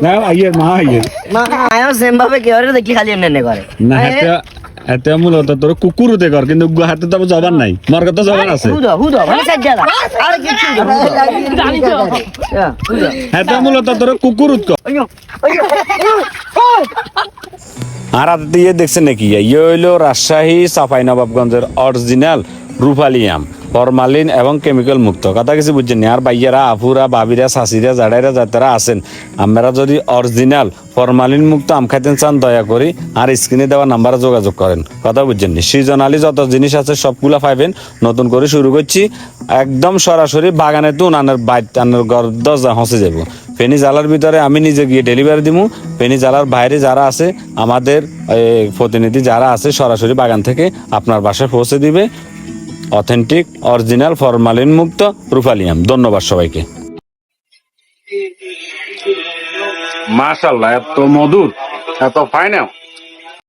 না আইয়ের মা আইয়ের মা আয়ো সেম ভাবে কি করে দেখলি খালি এমনি করে না এটা মূলত তোর কুকুরতে কর কিন্তু হাতে তো জবান নাই মোর কথা জবান আছে হুদো মানে সাজ্জাদা আর কিছু জানি তো এটা মূলত তোর কুকুরত কর আর হাতে দিয়ে দেখছেন নাকি ইয়ে হইলো রাজশাহী চাঁপাইনবাবগঞ্জের অরিজিনাল রূপালী আম ফরমালিন এবং কেমিক্যাল মুক্ত কথা কিছু বুঝছেন আর ভাইয়ারা আফুরা বাবিরা শাশিরা জাডাইরা যারা আছেন আমরা যদি অরিজিনাল ফরমালিন মুক্ত আম খাইতেন চান দয়া করি আর স্ক্রিনে দেওয়া নাম্বারে যোগাযোগ করেন কথা বুঝছেন নি সিজনালি যত জিনিস আছে সবগুলা পাইবেন নতুন করে শুরু করছি একদম সরাসরি বাগানে তো নানের বাইট আনের ঘর দরজা হসে যাব ফেনী জেলার ভিতরে আমি নিজে গিয়ে ডেলিভারি দিমু ফেনী জেলার বাইরে যারা আছে আমাদের প্রতিনিধি যারা আছে সরাসরি বাগান থেকে আপনার বাসায় পৌঁছে দিবে অথেন্টিক অরিজিনাল ফরমালিন মুক্ত রূপালী আম ধন্যবাদ সবাইকে মাশাআল্লাহ এত মধুর এত ফাইন